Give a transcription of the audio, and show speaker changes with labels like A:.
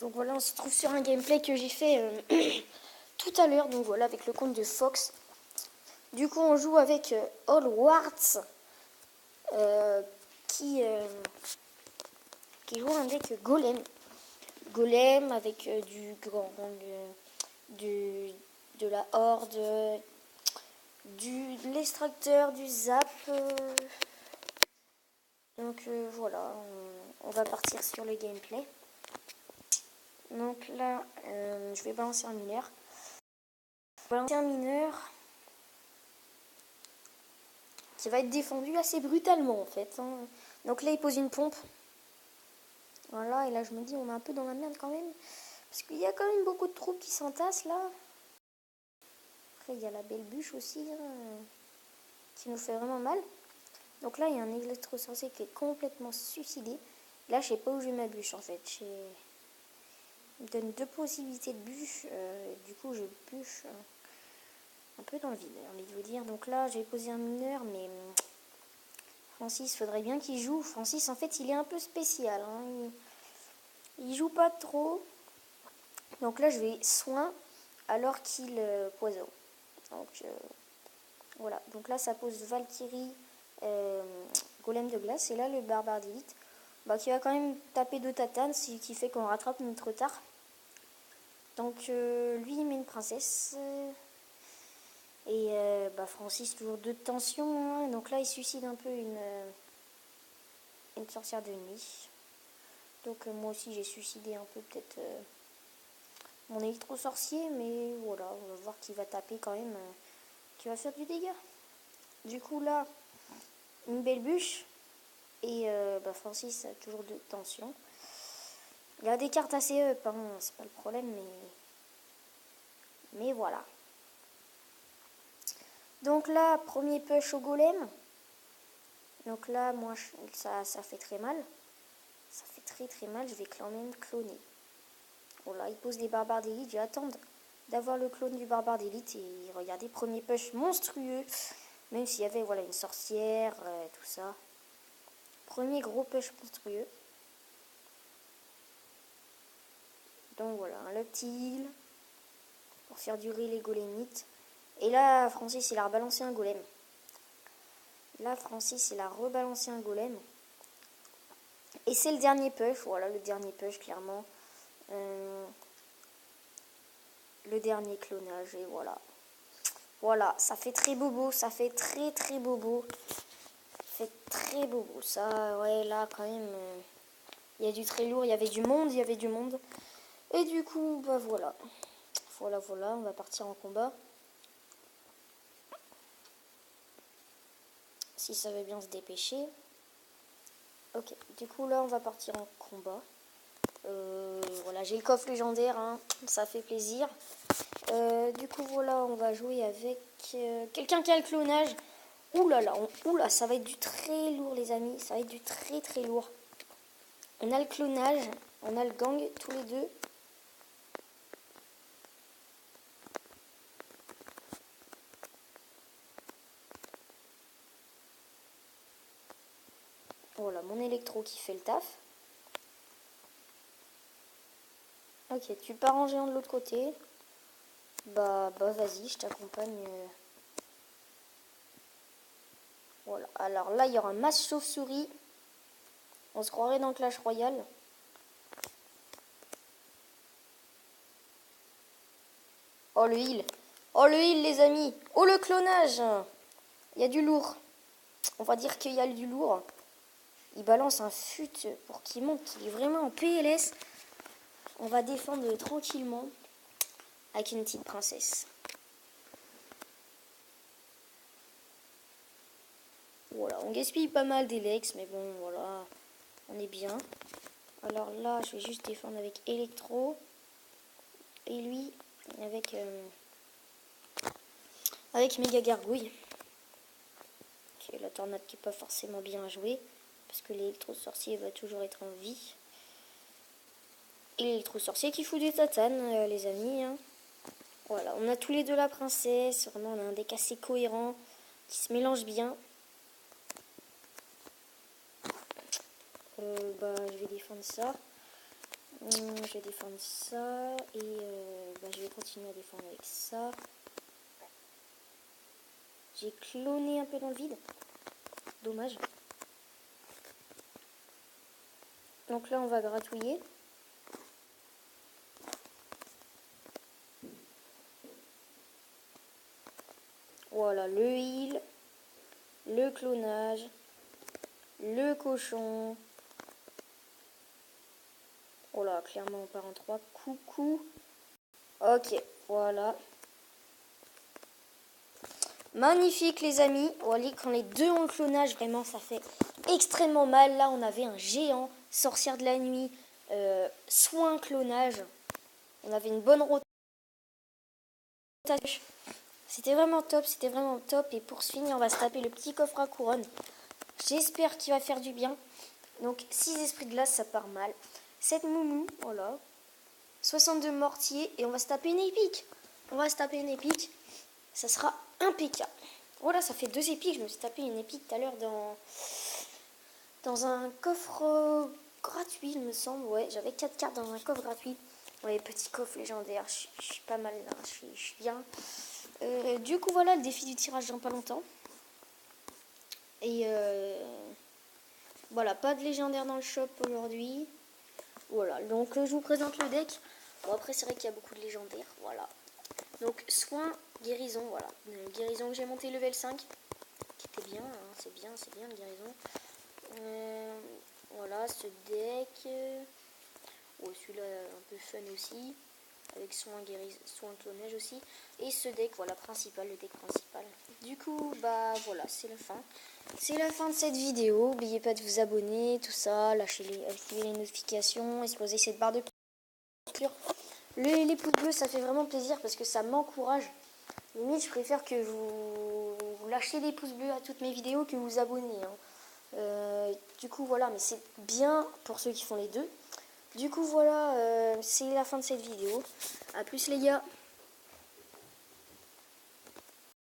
A: Donc voilà, on se trouve sur un gameplay que j'ai fait tout à l'heure. Donc voilà, avec le compte de Fox. Du coup, on joue avec Allwards qui joue avec Golem. Golem avec du grand, de la horde, de l'extracteur, du zap. Donc voilà, on va partir sur le gameplay. Donc là, je vais balancer un mineur. Balancer un mineur qui va être défendu assez brutalement en fait. Donc là, il pose une pompe. Voilà, et là je me dis, on est un peu dans la merde quand même. Parce qu'il y a quand même beaucoup de troupes qui s'entassent là. Après, il y a la belle bûche aussi, qui nous fait vraiment mal. Donc là, il y a un électro-sorcier qui est complètement suicidé. Là, je sais pas où je vais ma bûche en fait. Il me donne 2 possibilités de bûche. Du coup, je bûche un peu dans le vide, j'ai envie de vous dire. Donc là, j'ai posé un mineur, mais Francis, faudrait bien qu'il joue. Francis, en fait, il est un peu spécial. Il joue pas trop. Donc là, je vais soin alors qu'il poison. Donc voilà. Donc là, ça pose Valkyrie, Golem de glace. Et là, le barbare d'élite, qui va quand même taper 2 tatanes, ce qui fait qu'on rattrape notre retard. Donc lui, il met une princesse. Et Francis, toujours 2 de tension. Donc là, il suicide un peu une sorcière de nuit. Donc moi aussi, j'ai suicidé un peu peut-être mon électro-sorcier. Mais voilà, on va voir qui va taper quand même, qui va faire du dégât. Du coup, là, une belle bûche. Et Francis a toujours 2 de tension. Il a des cartes assez up, c'est pas le problème, mais voilà. Donc là, premier push au golem. Donc là, moi, ça fait très mal. Ça fait très très mal, je vais quand même cloner. Voilà, il pose des barbares d'élite, je vais attendre d'avoir le clone du barbare d'élite. Et regardez, premier push monstrueux. Même s'il y avait une sorcière, tout ça. Premier gros push monstrueux. Donc voilà, un Luptil pour faire durer les golémites. Et là, Francis, il a rebalancé un golem. Là, Francis, il a rebalancé un golem. Et c'est le dernier push. Voilà, le dernier push, clairement. Le dernier clonage. Et voilà. Voilà, ça fait très bobo. Ça fait très, très bobo. Ça fait très bobo. Ça, ouais, là, quand même, il y a du très lourd. Il y avait du monde. Il y avait du monde. Et du coup, voilà. Voilà, on va partir en combat. Si ça veut bien se dépêcher. Ok, du coup là on va partir en combat. Voilà, j'ai le coffre légendaire, ça fait plaisir. Du coup voilà, on va jouer avec quelqu'un qui a le clonage. Oula, ça va être du très lourd les amis, ça va être du très très lourd. On a le clonage, on a le gang, tous les deux. Voilà, mon électro qui fait le taf. Ok, tu pars en géant de l'autre côté. Vas-y, je t'accompagne. Voilà, alors là, il y aura un masse chauve-souris. On se croirait dans Clash Royale. Oh le heal. Oh le heal les amis. Oh le clonage. Il y a du lourd. On va dire qu'il y a du lourd. Il balance un fut pour qu'il monte. Il est vraiment en PLS. On va défendre tranquillement avec une petite princesse. Voilà, on gaspille pas mal d'Elex, mais bon, voilà, on est bien. Alors là, je vais juste défendre avec Electro. Et lui, avec Méga Gargouille. Ok, la tornade qui n'est pas forcément bien jouée. Parce que l'électro-sorcier va toujours être en vie. Et l'électro-sorcier qui fout des tatanes, les amis. Voilà, on a tous les deux la princesse. Vraiment, on a un deck assez cohérent. Qui se mélange bien. Je vais défendre ça. Je vais défendre ça et je vais continuer à défendre avec ça. J'ai cloné un peu dans le vide. Dommage. Donc là, on va gratouiller. Voilà, le heal, le clonage, le cochon. Oh là, clairement, on part en 3. Coucou. Ok, voilà. Magnifique, les amis. Voilà, quand les deux ont le clonage, vraiment, ça fait extrêmement mal. Là, on avait un géant, sorcière de la nuit, soin clonage. On avait une bonne rotation. C'était vraiment top, c'était vraiment top. Et pour se finir, on va se taper le petit coffre à couronne. J'espère qu'il va faire du bien. Donc 6 esprits de glace, ça part mal. 7 moumou, voilà. 62 mortiers et on va se taper une épique. On va se taper une épique. Ça sera impeccable. Voilà, ça fait 2 épiques. Je me suis tapé une épique tout à l'heure dans un coffre gratuit, il me semble. Ouais, j'avais 4 cartes dans un coffre gratuit. Ouais, petit coffre légendaire. Je suis pas mal là. Je suis bien. Du coup, voilà le défi du tirage dans pas longtemps. Et voilà, pas de légendaire dans le shop aujourd'hui. Voilà, donc je vous présente le deck. Bon, après, c'est vrai qu'il y a beaucoup de légendaires. Voilà. Donc, soin, guérison, voilà. Guérison que j'ai monté level 5. Qui était bien, hein, c'est bien le guérison. Voilà, ce deck. Celui-là, un peu fun aussi. Avec soin, guérison, soin clonage aussi. Et ce deck, voilà, principal, le deck principal. Du coup, voilà, c'est la fin. C'est la fin de cette vidéo. N'oubliez pas de vous abonner, tout ça. Activez les notifications, exploser cette barre de clôture. Les pouces bleus, ça fait vraiment plaisir parce que ça m'encourage. Limite, je préfère que vous lâchiez des pouces bleus à toutes mes vidéos que vous abonnez. Du coup, voilà, mais c'est bien pour ceux qui font les deux. Du coup, voilà, c'est la fin de cette vidéo. A plus les gars.